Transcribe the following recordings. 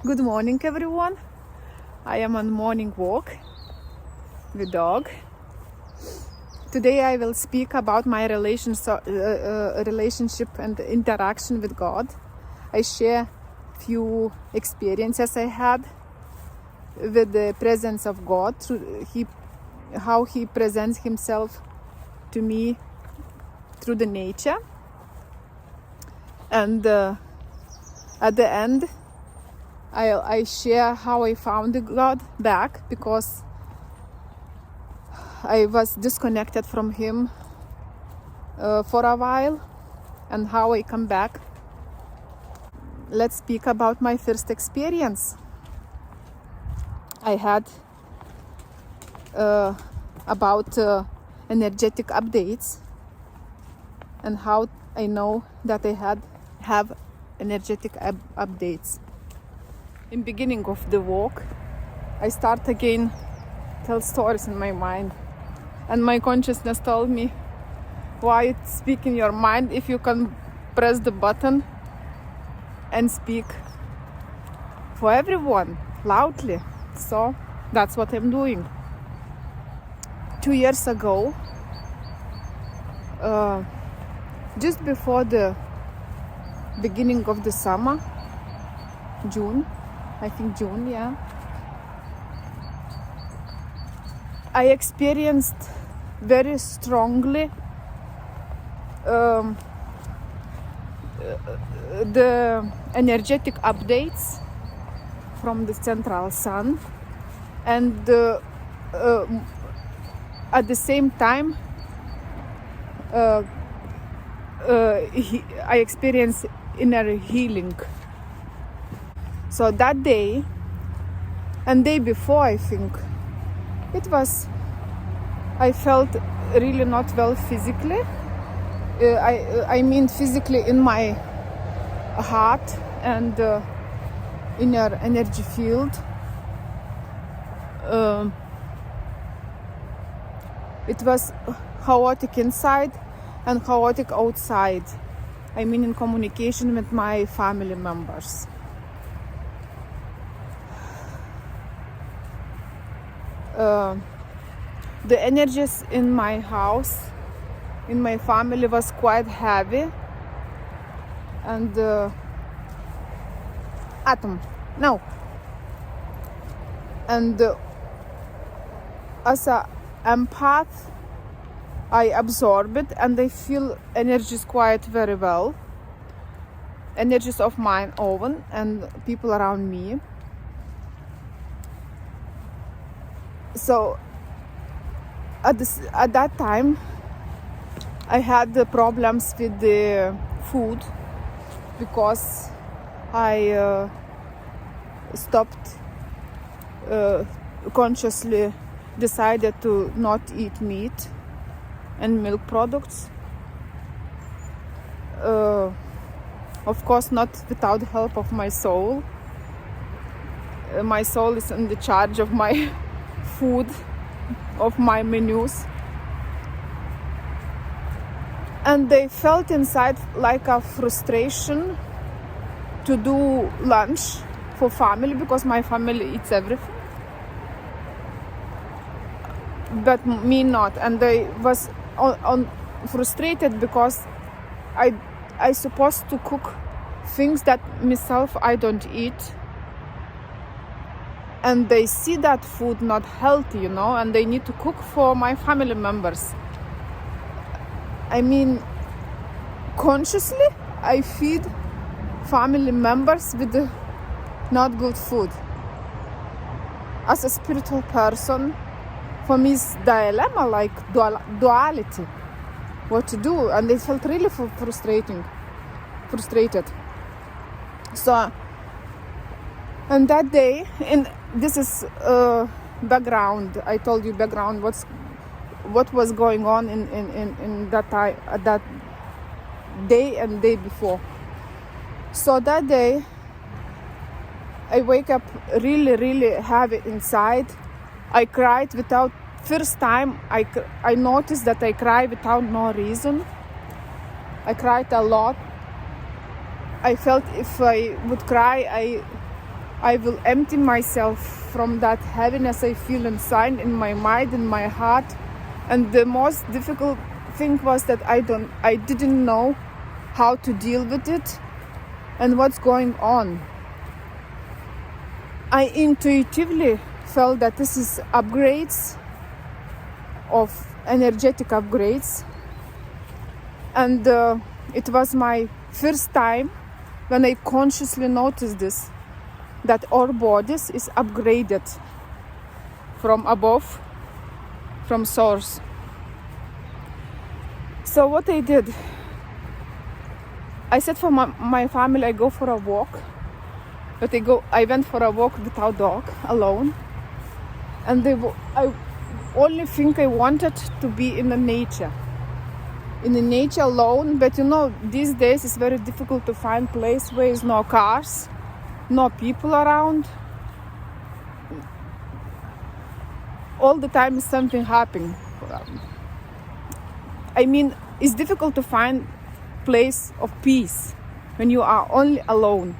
Good morning, everyone. I am on morning walk with dog. Today I will speak about my relationship and interaction with God. I share few experiences I had with the presence of God, how He presents Himself to me through the nature. And at the end, I share how I found God back, because I was disconnected from Him for a while, and how I come back. Let's speak about my first experience. I had about energetic updates, and how I know that I have energetic updates. In beginning of the walk, I start again tell stories in my mind, and my consciousness told me, why speak in your mind if you can press the button and speak for everyone loudly. So that's what I'm doing. 2 years ago, just before the beginning of the summer, June, yeah, I experienced very strongly the energetic updates from the central sun, and at the same time I experienced inner healing. So that day and day before, I think I felt really not well physically. I mean physically in my heart and inner energy field. It was chaotic inside and chaotic outside. I mean in communication with my family members. The energies in my house, in my family, was quite heavy, and and as an empath, I absorb it, and I feel energies quite very well, energies of mine own and people around me. So at that time, I had the problems with the food, because I stopped consciously decided to not eat meat and milk products. Of course, not without the help of my soul. My soul is in the charge of my food, of my menus. And they felt inside like a frustration to do lunch for family, because my family eats everything, but me not. And they was frustrated because I supposed to cook things that myself I don't eat, and they see that food not healthy, and they need to cook for my family members. I mean, consciously I feed family members with not good food. As a spiritual person, for me it's dilemma, like duality, what to do, and they felt really frustrated. So, and that day, and this is background. I told you background. What was going on in that time, that day and day before. So that day, I wake up really, really heavy inside. I cried without. First time I noticed that I cry without no reason. I cried a lot. I felt if I would cry, I will empty myself from that heaviness I feel inside, in my mind, in my heart. And the most difficult thing was that I didn't know how to deal with it and what's going on. I intuitively felt that this is upgrades of energetic upgrades, and it was my first time when I consciously noticed this, that our bodies is upgraded from above, from source. So what I did, I said for my family, I go for a walk, but I went for a walk without dog, alone, and I only think I wanted to be in the nature alone. But these days it's very difficult to find place where there's no cars, no people around. All the time is something happening. I mean, it's difficult to find place of peace when you are only alone.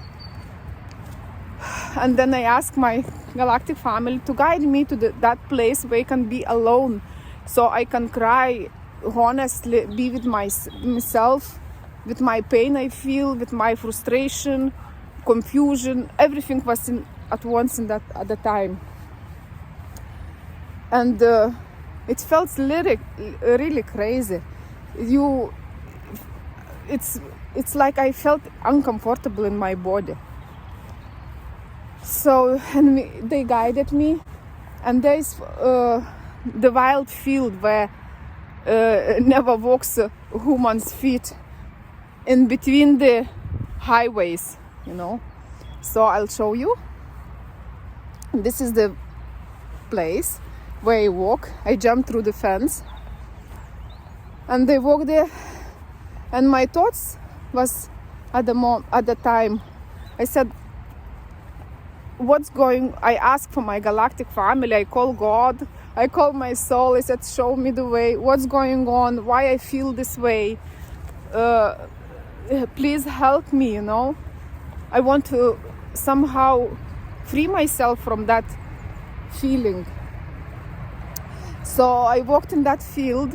And then I asked my galactic family to guide me to that place where I can be alone, so I can cry honestly, be with myself, with my pain I feel, with my frustration, confusion. Everything was at once at the time. And it felt really crazy. It's like I felt uncomfortable in my body. So, and they guided me, and there's the wild field where never walks a human's feet, in between the highways, So I'll show you. This is the place where I walk. I jump through the fence, and they walk there. And my thoughts was at the time, I said, I asked for my galactic family, I call God, I call my soul, I said, show me the way, what's going on, why I feel this way, please help me, I want to somehow free myself from that feeling. So I walked in that field,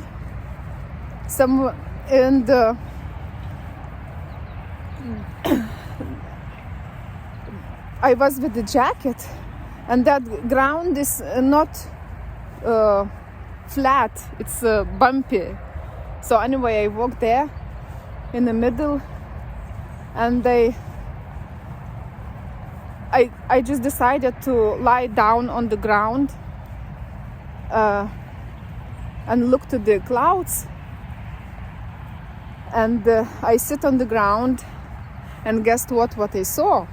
and I was with the jacket, and that ground is not flat, it's bumpy. So anyway, I walked there in the middle, and I just decided to lie down on the ground and look to the clouds. And I sit on the ground, and guess what I saw?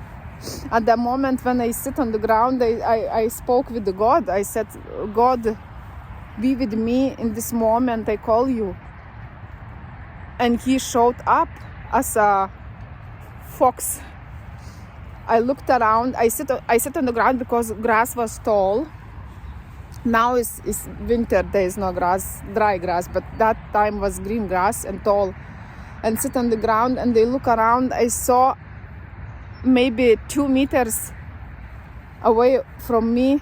At the moment when I sit on the ground, I spoke with the God. I said, God, be with me in this moment, I call you. And he showed up as a fox. I looked around. I sit on the ground because grass was tall. Now it's winter, there is no grass, dry grass, but that time was green grass and tall. And sit on the ground, and they look around. I saw maybe 2 meters away from me,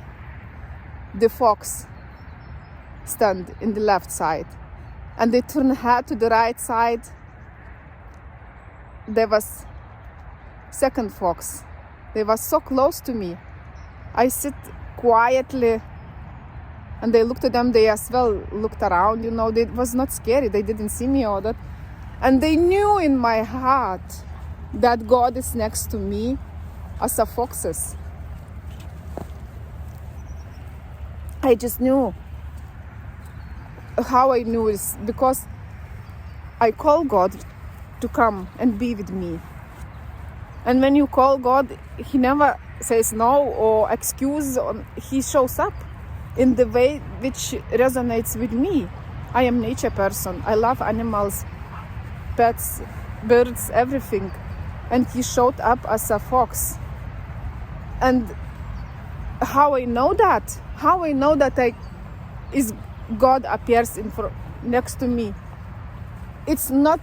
the fox stand in the left side, and they turn head to the right side. There was second fox. They were so close to me. I sit quietly, and they looked at them. They as well looked around. They was not scary. They didn't see me or that, and they knew in my heart that God is next to me as a foxes. I just knew. How I knew is because I call God to come and be with me. And when you call God, he never says no or excuse. He shows up in the way which resonates with me. I am nature person. I love animals, pets, birds, everything. And he showed up as a fox. And how I know that? How I know that God appears next to me? It's not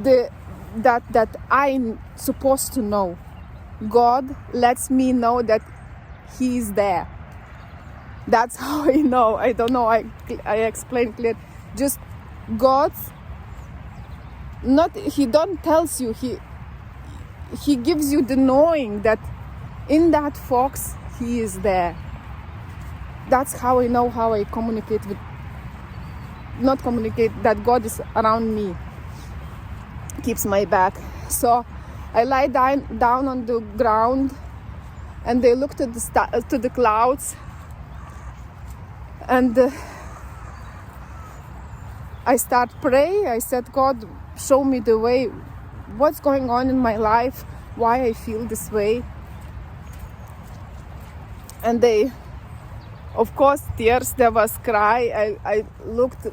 that I'm supposed to know. God lets me know that He is there. That's how I know. I don't know, I explained clear. Just God's not, He don't tells you, He gives you the knowing that in that fox He is there. That's how I know, how I communicate with, not communicate, that God is around me, keeps my back. So I lie down on the ground and they look to the clouds, and I start pray. I said, God, show me the way, what's going on in my life, why I feel this way. And they, of course, tears, there was cry. I looked,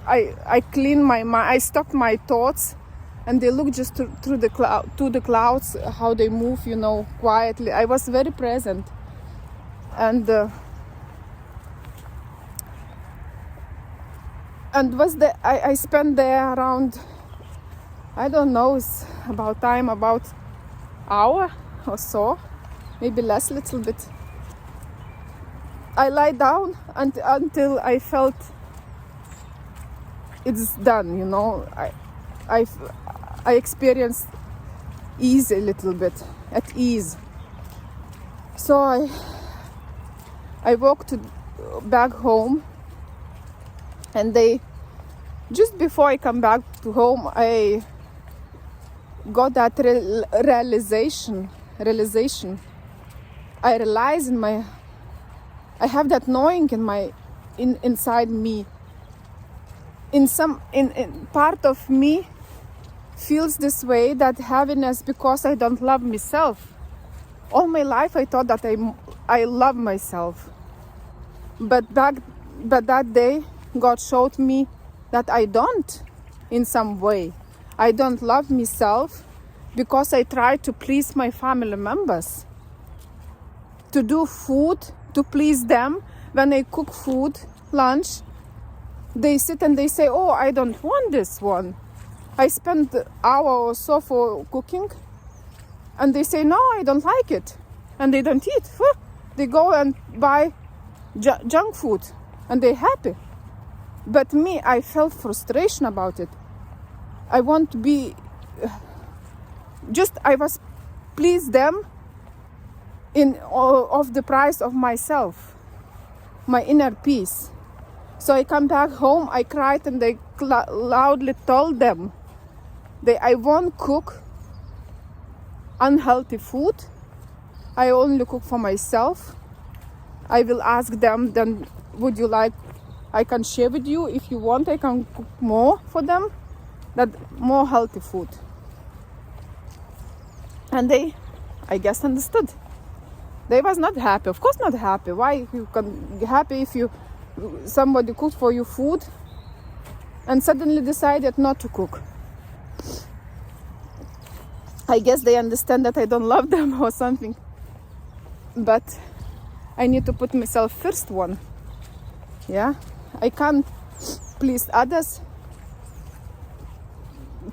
I cleaned my mind, I stopped my thoughts, and they looked just to the clouds, how they move, quietly. I was very present. And I spent there around, I don't know, it's about hour or so, maybe less, little bit. I lie down until I felt it's done, I experienced ease a little bit, at ease. So I walked back home, and just before I come back to home, I got that realization. I realized I have that knowing inside me. In part of me feels this way, that happiness, because I don't love myself. All my life I thought that I love myself. But that day God showed me that I don't, in some way. I don't love myself because I try to please my family members. To do food, to please them. When I cook food, lunch, they sit and they say, oh, I don't want this one. I spend an hour or so for cooking, and they say, no, I don't like it. And they don't eat. They go and buy junk food, and they're happy. But me, I felt frustration about it. I want to be, I was please them of the price of myself, my inner peace. So I come back home, I cried, and I loudly told them that I won't cook unhealthy food. I only cook for myself. I will ask them, then would you like, I can share with you. If you want, I can cook more for them, that more healthy food. And they, I guess, understood. They was not happy. Of course not happy. Why you can be happy if somebody cooked for you food and suddenly decided not to cook? I guess they understand that I don't love them or something. But I need to put myself first one. Yeah? I can't please others.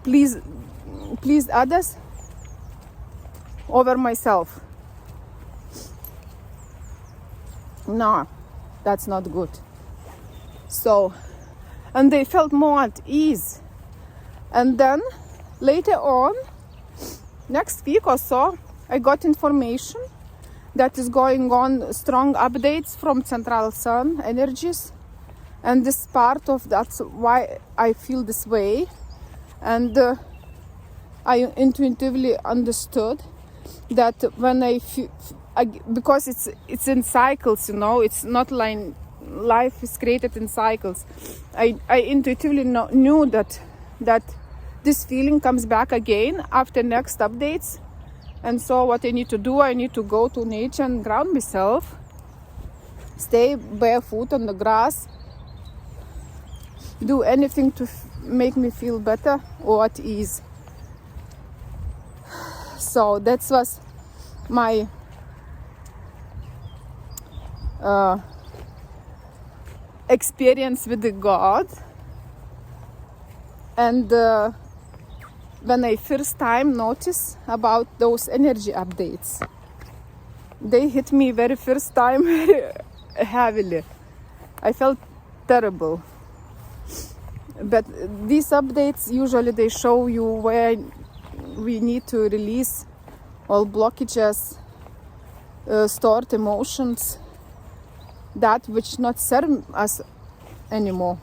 Please others over myself. No, that's not good. So, and they felt more at ease. And then later on, next week or so, I got information that is going on, strong updates from Central Sun energies. And this part of that's why I feel this way. And I intuitively understood that when I feel, because it's in cycles, it's not like life is created in cycles. I intuitively knew that this feeling comes back again after next updates. And so what I need to do, I need to go to nature and ground myself, stay barefoot on the grass, do anything to make me feel better or at ease. So that was my experience with the God. And when I first time noticed about those energy updates. They hit me very first time very heavily. I felt terrible. But these updates, usually they show you where we need to release all blockages, stored emotions, that which not serve us anymore.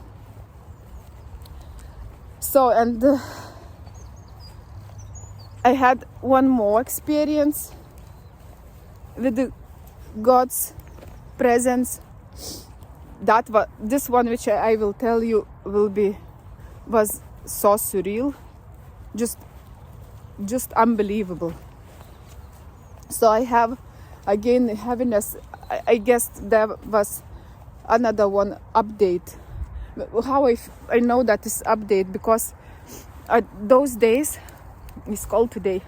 So, and I had one more experience with the God's presence. That this one which I will tell you was so surreal, just unbelievable. So I have again happiness. I guess there was another one update. How I know that is update, because those days, it's cold today,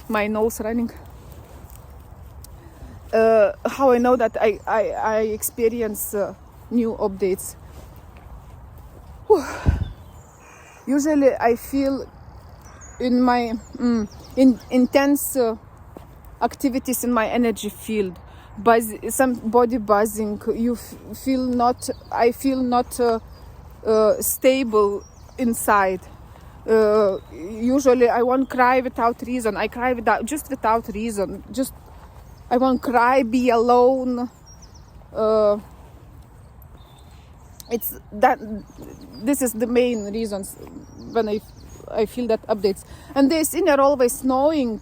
my nose running. How I know that I experience new updates. Whew. Usually I feel in my intense activities in my energy field, some body buzzing. I feel not stable inside. Usually I won't cry without reason. I cry without reason. I won't cry, be alone. It's that. This is the main reasons when I feel that updates. And this inner always knowing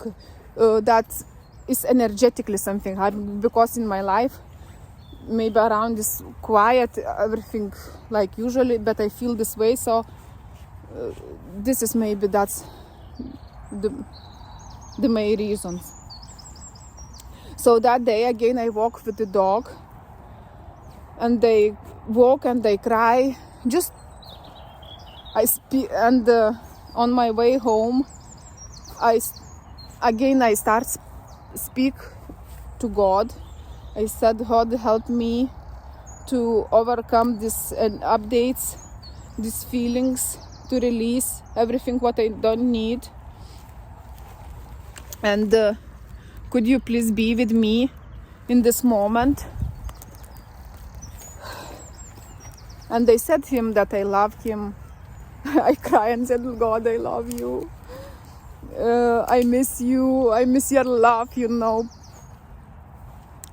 that is energetically something happening, because in my life maybe around is quiet, everything like usually, but I feel this way. So this is maybe that's the main reasons. So that day again I walk with the dog, and they walk and they cry. And on my way home, I start speak to God. I said, God, help me to overcome this updates, these feelings, to release everything what I don't need. And could you please be with me in this moment? And I said to him that I love him. I cry and said, God, I love you. I miss you. I miss your love, you know.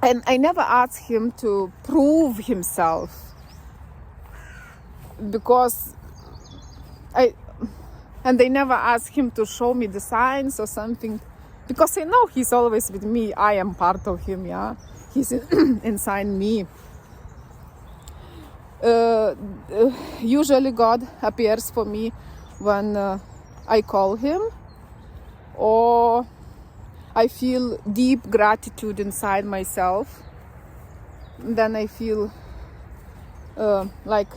And I never asked him to prove himself, because I never asked him to show me the signs or something, because I know he's always with me. I am part of him, yeah. He's inside me. Usually God appears for me when I call him, or I feel deep gratitude inside myself. Then I feel like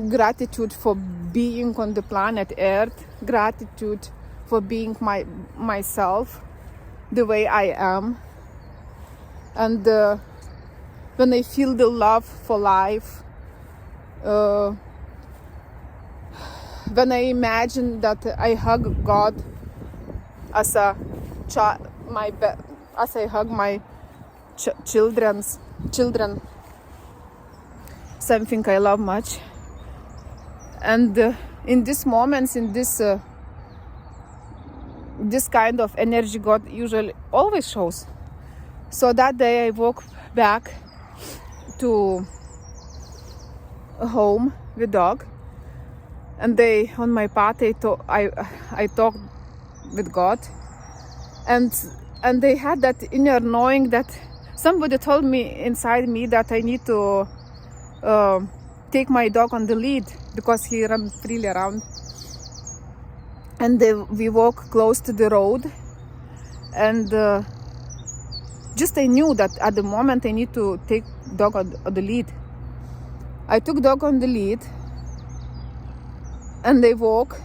gratitude for being on the planet Earth, gratitude for being myself the way I am. And when I feel the love for life, when I imagine that I hug God as I hug my children, something I love much. And in these moments, in this kind of energy, God usually always shows. So that day I walk back to home with dog, and on my path I talked with God, and they had that inner knowing that somebody told me inside me that I need to take my dog on the lead, because he runs freely around. And we walk close to the road, and I knew that at the moment I need to take dog on the lead. I took dog on the lead, and they walk,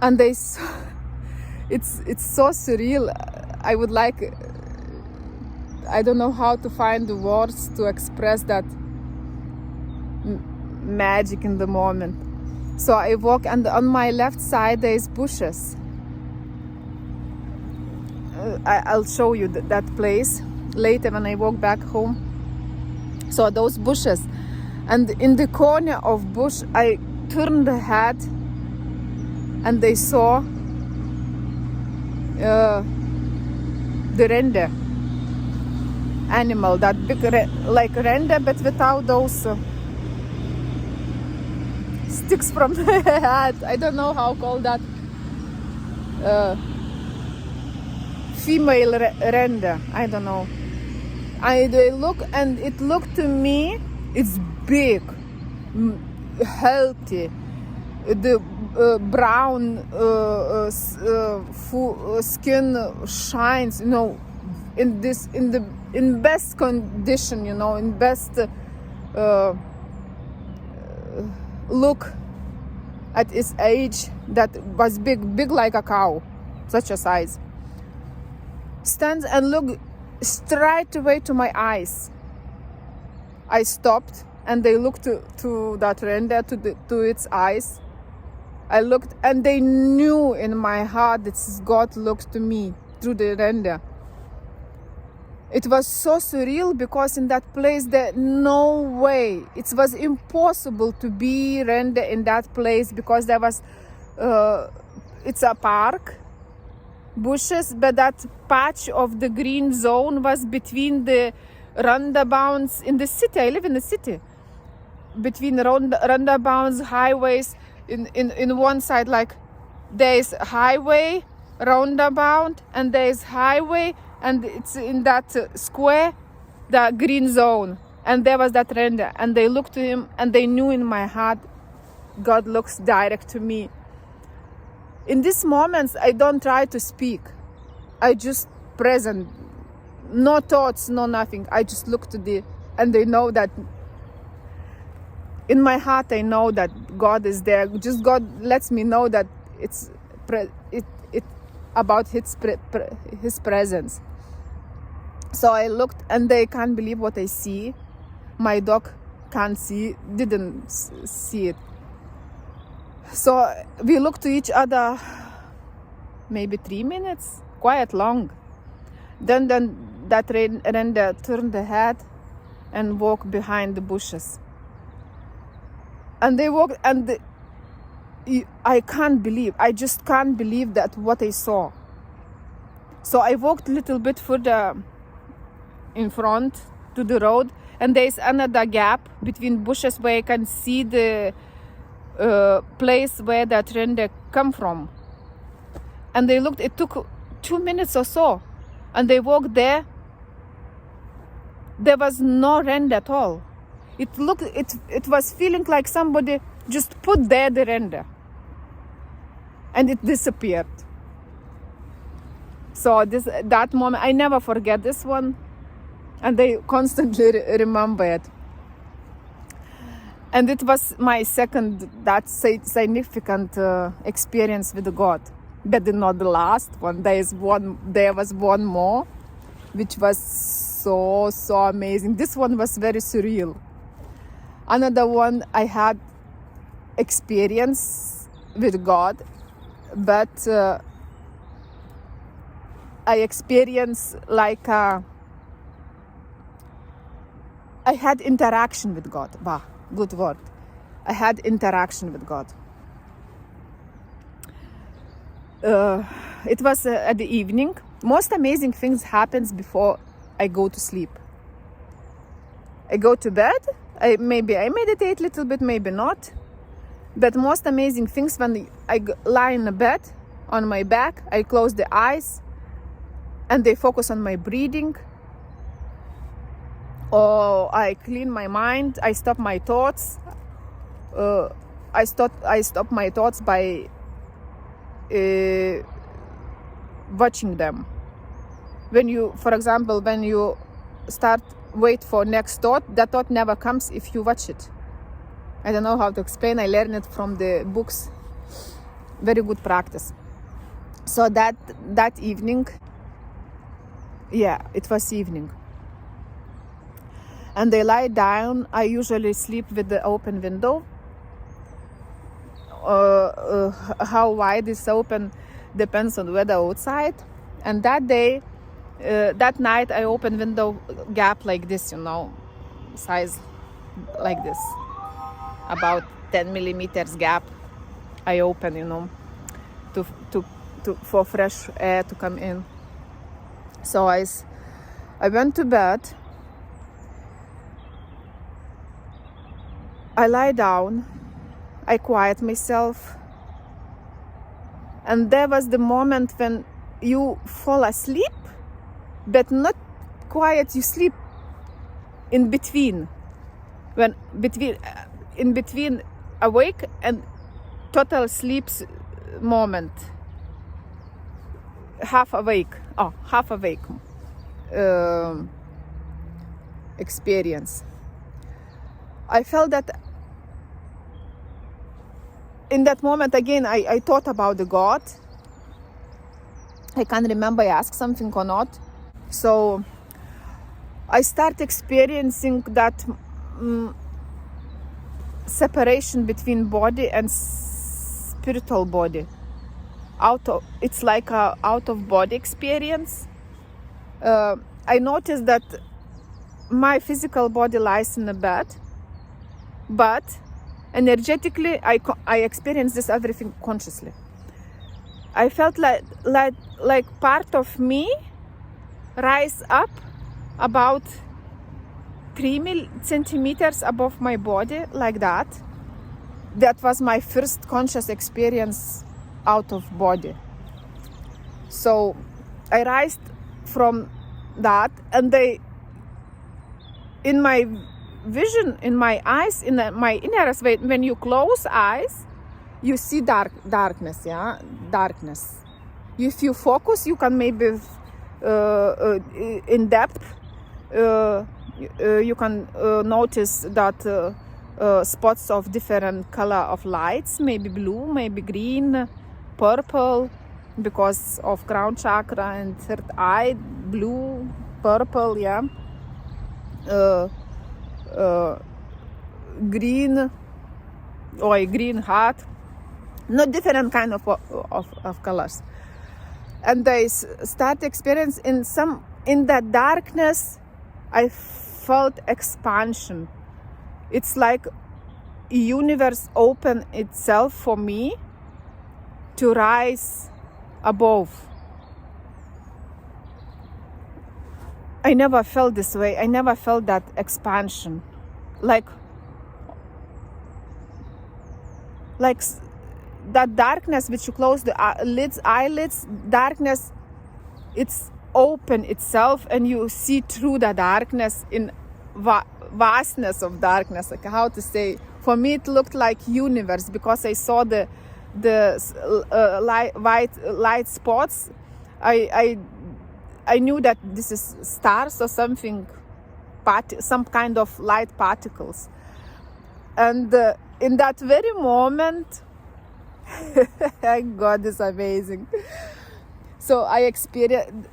and it's so surreal. I don't know how to find the words to express that magic in the moment. So I walk, and on my left side there is bushes. I'll show you that place later when I walk back home. So those bushes, and in the corner of bush, I turned the head, and they saw the reindeer animal, that big like reindeer, but without those sticks from the head. I don't know how call that. Female reindeer. I don't know. They look, and it looked to me, it's big, healthy. The brown skin shines, in best condition, in best look at its age. That was big like a cow, such a size. Stands and look straight away to my eyes. I stopped, and they looked to that reindeer, to its eyes. I looked, and they knew in my heart that God looked to me through the reindeer. It was so surreal, because in that place there no way, it was impossible to be reindeer in that place, because there was it's a park, bushes, but that patch of the green zone was between the roundabouts in the city. I live in the city. Between roundabouts, highways, in one side, like there is highway, roundabout, and there is highway, and it's in that square, the green zone. And there was that reindeer, and they looked to him, and they knew in my heart, God looks direct to me. In these moments, I don't try to speak. I just present. No thoughts, no nothing. I just look to and they know that in my heart, I know that God is there. Just God lets me know that it's about His presence. So I looked, and they can't believe what I see. My dog didn't see it. So we looked to each other maybe 3 minutes, quite long. Then that reindeer turned the head and walked behind the bushes. And they walked, and I just can't believe that what I saw. So I walked a little bit further in front to the road, and there is another gap between bushes where I can see the place where that reindeer come from. And they looked, it took 2 minutes or so, and they walked there. There was no reindeer at all. It was feeling like somebody just put there the reindeer, and it disappeared. So that moment, I never forget this one, and I constantly remember it. And it was my second that significant experience with God, but not the last one. There was one more, which was so amazing. This one was very surreal. Another one, I had experience with God, but I experienced like I had interaction with God. Wow, good word. I had interaction with God. It was at the evening. Most amazing things happens before I go to sleep. I go to bed. Maybe I meditate a little bit, maybe not. But most amazing things when I lie in the bed on my back, I close the eyes, and they focus on my breathing. Or I clean my mind. I stop my thoughts. I stop my thoughts by watching them. For example, when you wait for next thought, that thought never comes if you watch it. I don't know how to explain. I learned it from the books. Very good practice. So that evening, it was evening. And I lie down. I usually sleep with the open window. how wide is open depends on weather outside. And that day, that night, I opened window gap like this, size like this, about 10 millimeters gap. I open, for fresh air to come in. So I went to bed. I lie down. I quiet myself. And there was the moment when you fall asleep, but not quiet, you sleep in between. In between awake and total sleeps moment. Half awake experience. I felt that in that moment again, I thought about the God. I can't remember I asked something or not. So I start experiencing that separation between body and spiritual body. It's like a out of body experience. I noticed that my physical body lies in the bed, but energetically I experience this everything consciously. I felt like part of me rise up about 3 centimeters above my body, like that. That was my first conscious experience out of body. So I rised from that, and in my vision, in my eyes, in my inner way, when you close eyes, you see darkness. If you focus, you can maybe in depth you can notice that spots of different color of lights, maybe blue, maybe green, purple, because of crown chakra and third eye, blue, purple, green, or green heart, not different kind of colors. And I start experience in that darkness. I felt expansion. It's like universe open itself for me to rise above. I never felt this way. I never felt that expansion. Like that darkness which you close the eyelids, darkness, it's open itself, and you see through the darkness in vastness of darkness. Like how to say? For me, it looked like universe, because I saw the white light spots. I knew that this is stars or something, some kind of light particles. And in that very moment, God is amazing. So I experienced.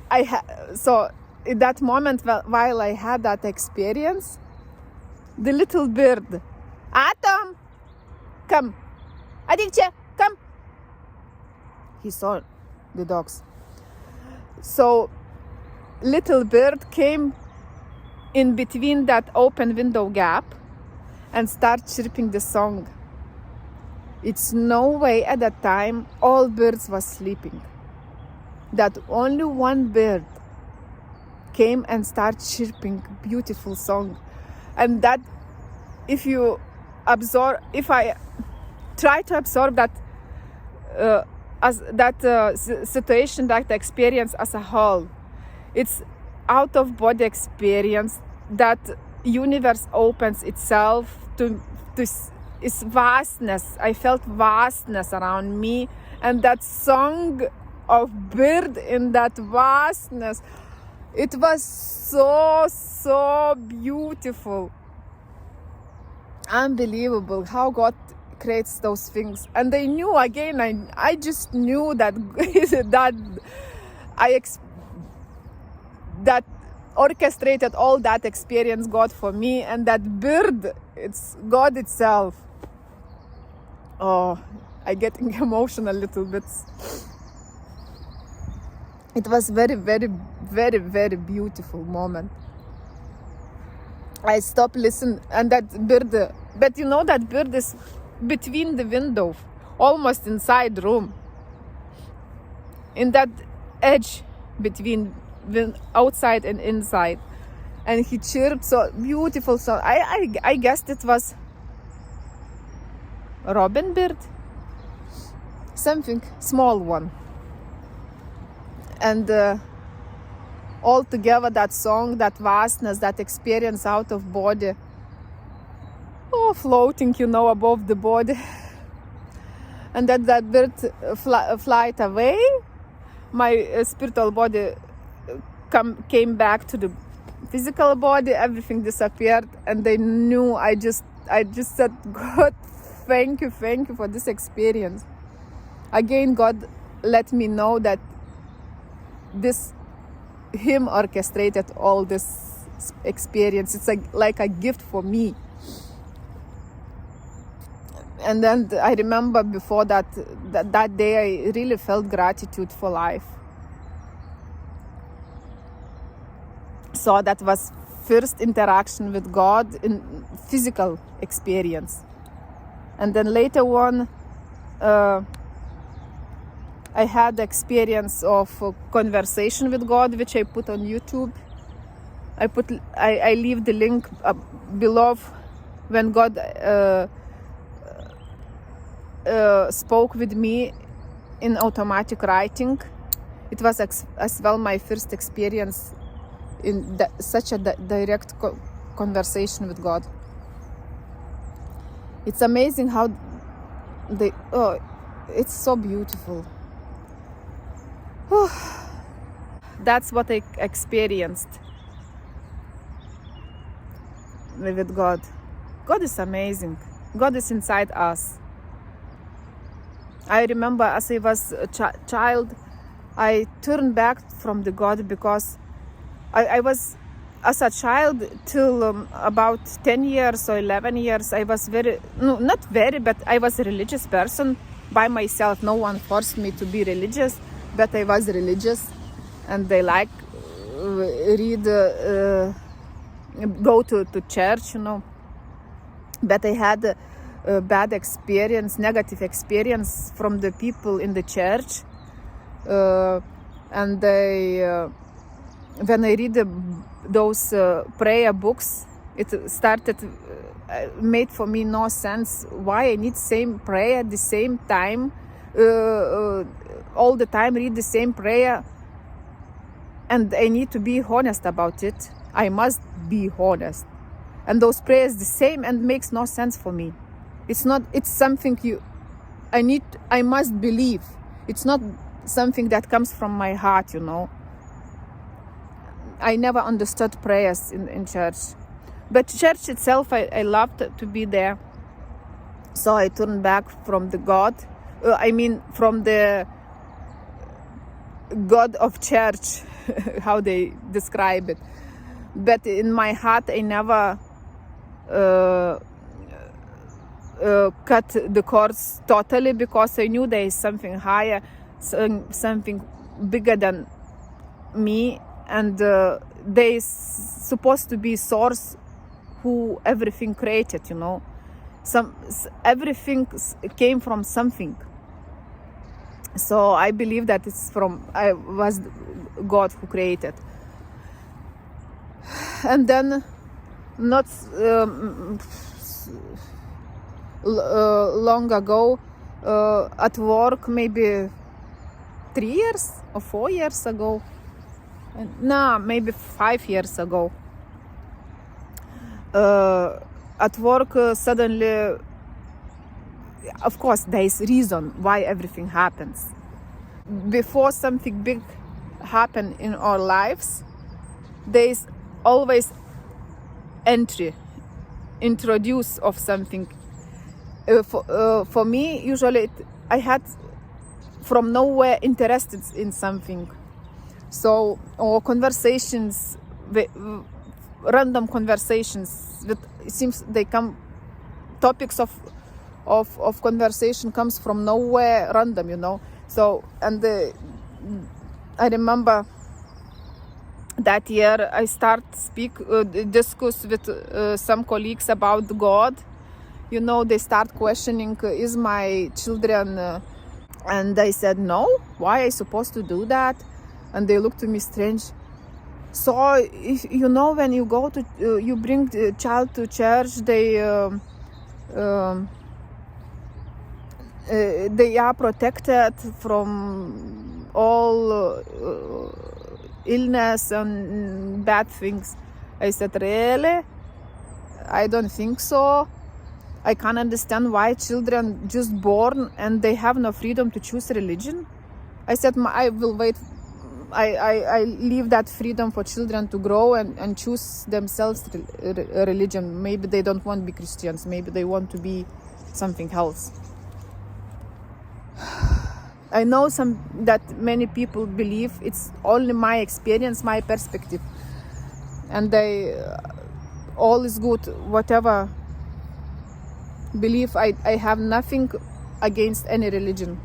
So in that moment, while I had that experience, the little bird, Atom, come, Adikche, come. He saw the dogs. So little bird came in between that open window gap and start chirping the song. It's no way at that time all birds were sleeping. That only one bird came and started chirping beautiful song. And that if I try to absorb that situation, that experience as a whole, it's out of body experience, that universe opens itself to its vastness. I felt vastness around me, and that song of bird in that vastness, it was so beautiful, unbelievable how God creates those things. And I knew again, I just knew that that orchestrated all that experience, God, for me. And that bird, it's God itself. Oh, I getting emotional a little bit. It was very, very, very, very beautiful moment. I stopped listening, and that bird, but you know that bird is between the window, almost inside room, in that edge between outside and inside, and he chirped so beautiful. So I guessed it was a robin bird, something small one, and all together that song, that vastness, that experience out of body, floating, above the body, and that bird flight away. My spiritual body came back to the physical body. Everything disappeared, and they knew. I just said, God, thank you for this experience. Again, God let me know that Him orchestrated all this experience. It's like a gift for me. And then I remember before that day, I really felt gratitude for life. So that was first interaction with God in physical experience. And then later on, I had the experience of conversation with God, which I put on YouTube. I leave the link below when God spoke with me in automatic writing. It was as well my first experience in such a direct conversation with God. It's amazing how it's so beautiful. That's what I experienced with God. God is amazing. God is inside us. I remember as I was a child, I turned back from the God because I was, as a child, till about 10 years or 11 years, I was but I was a religious person by myself. No one forced me to be religious, but I was religious, and I go to church, But I had a bad experience, negative experience from the people in the church, and when I read those prayer books, it made for me no sense why I need same prayer at the same time, all the time read the same prayer, and I need to be honest about it. I must be honest, and those prayers the same and makes no sense for me. It's something I must believe. It's not something that comes from my heart, I never understood prayers in church. But church itself, I loved to be there. So I turned back from the God. From the God of church, how they describe it. But in my heart, I never cut the cords totally, because I knew there is something higher, something bigger than me, and there is supposed to be source who everything created, everything came from something. So I believe that I was God who created. And then not long ago, at work, maybe 3 years or 4 years ago, maybe 5 years ago, at work, suddenly, of course, there is reason why everything happens. Before something big happen in our lives, there is always introduce of something. For me, usually I had from nowhere interested in something. So, or conversations, random conversations, it seems they come topics of of conversation comes from nowhere, random, So, and I remember that year I discuss with some colleagues about God. They start questioning, is my children, and I said, no, why I supposed to do that? And they looked to me strange. So, if, when you go to, you bring the child to church, they are protected from all illness and bad things. I said, really? I don't think so. I can't understand why children just born and they have no freedom to choose religion. I said, I will wait. I leave that freedom for children to grow and choose themselves religion. Maybe they don't want to be Christians. Maybe they want to be something else. I know that many people believe it's only my experience, my perspective. And all is good, whatever belief. I have nothing against any religion.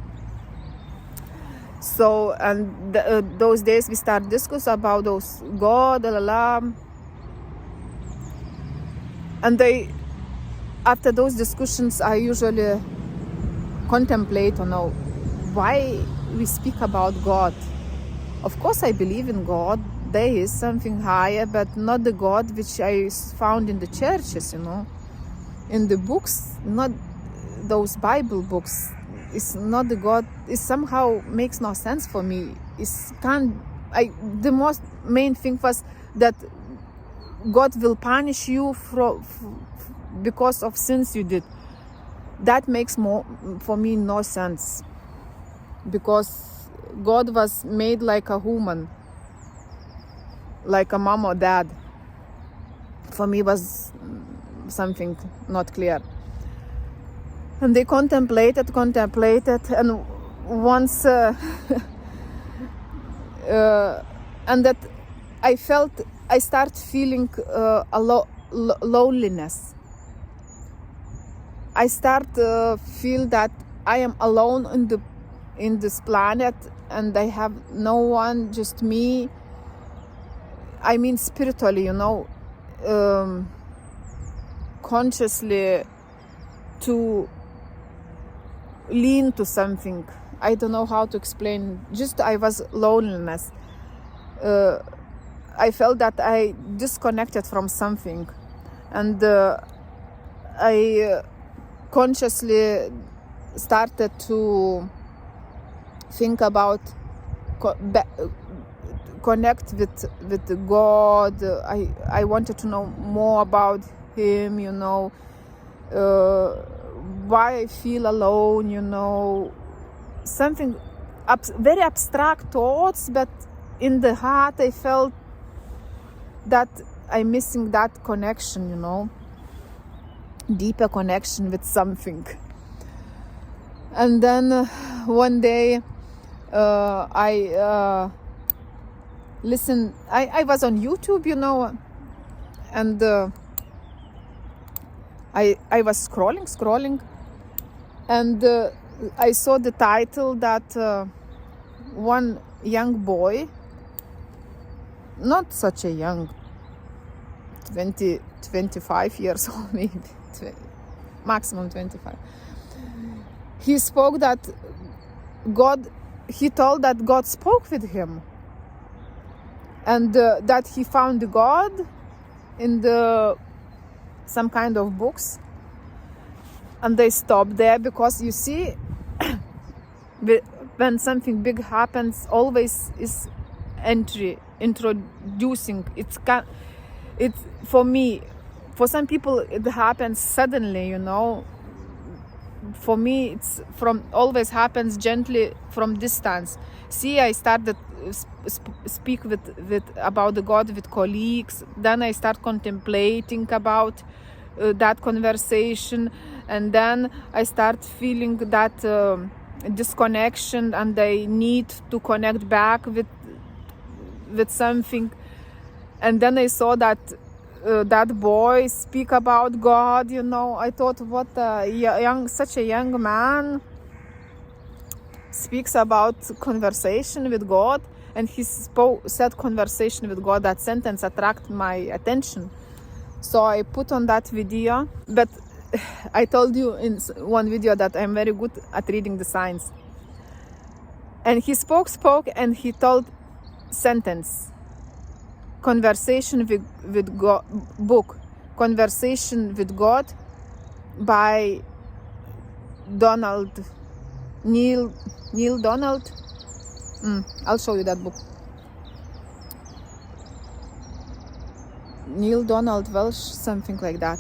So, and those days we start discuss about those God, and after those discussions, I usually contemplate why we speak about God. Of course, I believe in God. There is something higher, but not the God which I found in the churches, in the books, not those Bible books. It's not the God. It somehow makes no sense for me. The most main thing was that God will punish you because of sins you did. That makes for me no sense, because God was made like a human, like a mom or dad. For me was something not clear. And they contemplated, and once, and that I start feeling loneliness. I start feel that I am alone in this planet, and I have no one, just me. I mean spiritually, consciously, to lean to something. I don't know how to explain. Just I was loneliness. I felt that I disconnected from something, and I consciously started to think about connect with God. I wanted to know more about Him, why I feel alone, something very abstract thoughts, but in the heart I felt that I'm missing that connection, deeper connection with something. And then one day I listened. I was on YouTube, and I was scrolling, and I saw the title that one young boy, not such a young, 25 years old, maybe maximum 25, he spoke that he told that God spoke with him, and that he found God in some kind of books. And they stopped there, because you see, when something big happens, always is introducing. It's for me, for some people it happens suddenly, For me, it's always happens gently from distance. See, I started speak about the God with colleagues. Then I start contemplating about that conversation, and then I start feeling that disconnection, and I need to connect back with something. And then I saw that that boy speak about God, you know. I thought, what such a young man speaks about conversation with God, and he said conversation with God. That sentence attracted my attention, so I put on that video. But I told you in one video that I'm very good at reading the signs, and he spoke, and he told sentence, conversation with God, book, Conversation with God by Neil Donald. I'll show you that book. Neil Donald Welsh, something like that.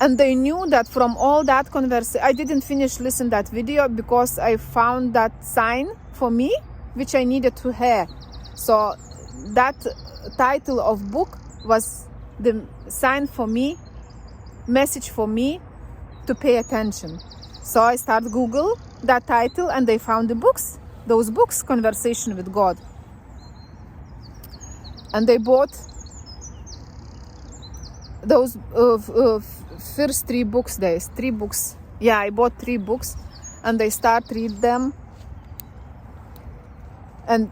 And they knew that from all that conversation. I didn't finish listening that video because I found that sign for me, which I needed to hear. So that title of book was the sign for me, message for me to pay attention. So I started Google that title, and they found those books, Conversation with God. And they bought those first 3 books. Yeah, I bought 3 books, and they start read them, and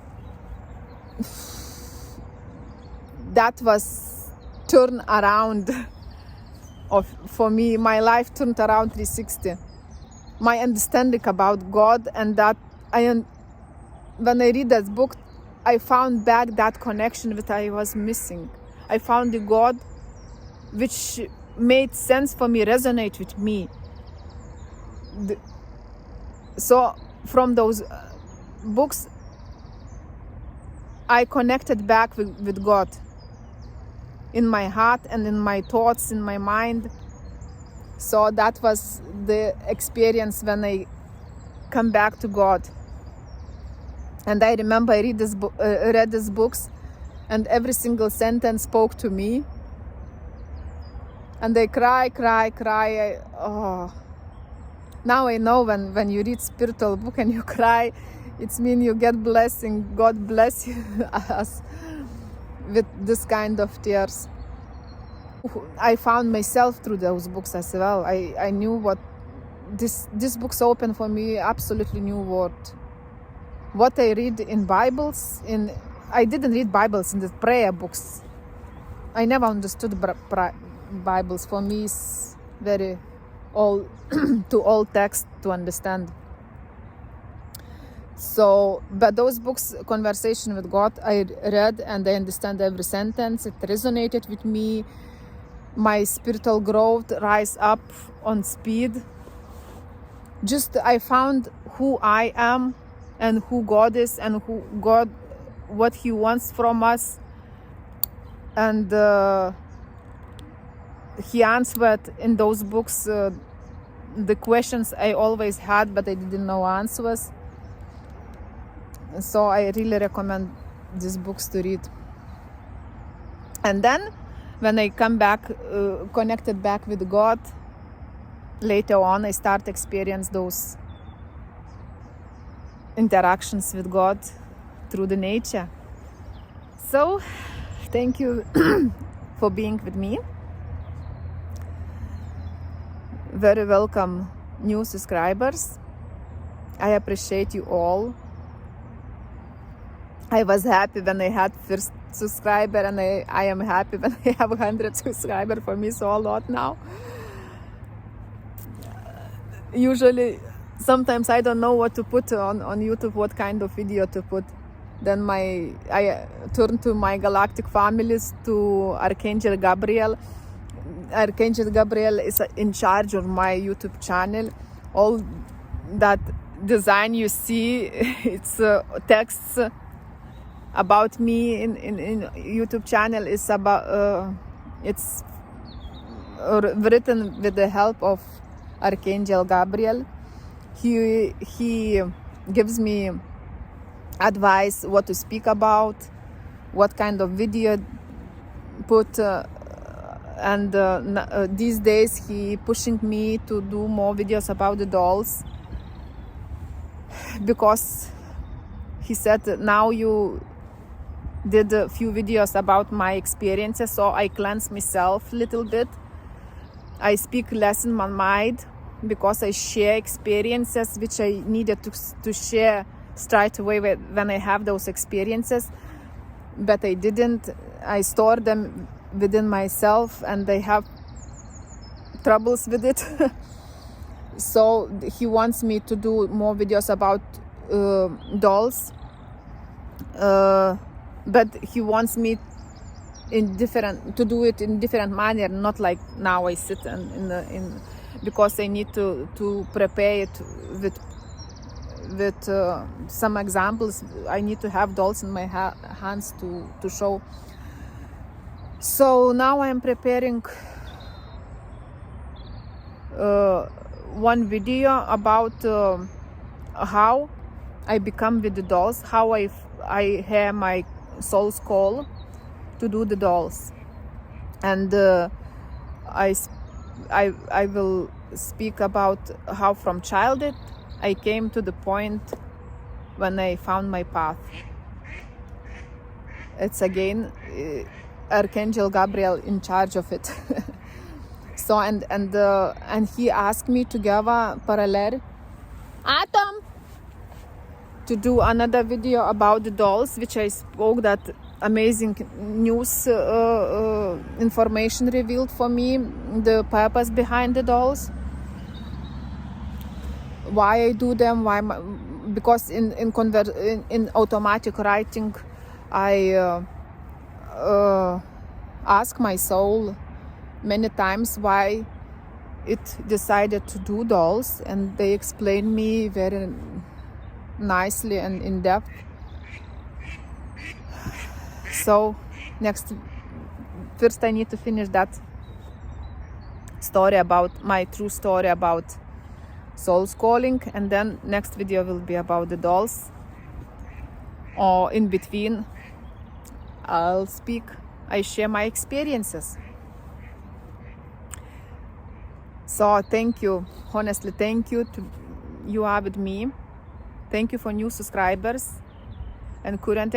that was turn around for me. My life turned around 360. My understanding about God, and that when I read that book, I found back that connection that I was missing. I found the God which made sense for me, resonate with me. So from those books, I connected back with God in my heart and in my thoughts, in my mind. So that was the experience when I come back to God. And I remember I read these books, and every single sentence spoke to me. And they cry. Now I know when you read spiritual book and you cry, it means you get blessing. God bless you us with this kind of tears. I found myself through those books as well. I knew what this books open for me, absolutely new world. What I read in Bibles, I didn't read Bibles in the prayer books. I never understood Bibles. For me, it's very too old text to understand. So, but those books, Conversation with God, I read, and I understand every sentence. It resonated with me. My spiritual growth rise up on speed. Just I found who I am and who God is, and what He wants from us. And He answered in those books the questions I always had, but I didn't know answers. So I really recommend these books to read. And then when I come back, connected back with God, later on I start to experience those interactions with God through the nature. So thank you for being with me. Very welcome new subscribers. I appreciate you all. I was happy when I had first subscriber, and I am happy when I have 100 subscribers. For me, so a lot now. Usually, sometimes I don't know what to put on YouTube, what kind of video to put. Then I turn to my galactic families, to Archangel Gabriel. Archangel Gabriel is in charge of my YouTube channel. All that design you see, it's texts about me in YouTube channel is about it's written with the help of Archangel Gabriel. He gives me advice what to speak about, what kind of video put, and these days he pushing me to do more videos about the dolls, because he said now you did a few videos about my experiences, so I cleanse myself a little bit. I speak less in my mind because I share experiences which I needed to share straight away when I have those experiences, but I didn't. I store them within myself and I have troubles with it. So he wants me to do more videos about dolls, but he wants me to do it in different manner, not like now I sit because I need to prepare it with some examples. I need to have dolls in my hands to show. So now I am preparing one video about how I become with the dolls, how I hear my soul's call to do the dolls, and I will speak about how from childhood I came to the point when I found my path. It's again Archangel Gabriel in charge of it. So and he asked me together parallel Atom to do another video about the dolls, which I spoke that amazing news information revealed for me the purpose behind the dolls, why I do them, because in automatic writing I ask my soul many times why it decided to do dolls, and they explain me very nicely and in depth. So first I need to finish that story about my true story about soul's calling, and then next video will be about the dolls, or in between I share my experiences. So thank you, honestly, thank you you are with me. Thank you for new subscribers and current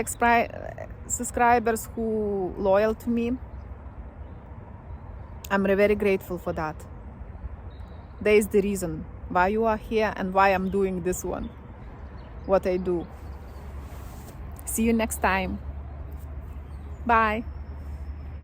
subscribers who loyal to me. I'm very grateful for that. There is the reason why you are here and why I'm doing this one, what I do. See you next time. Bye.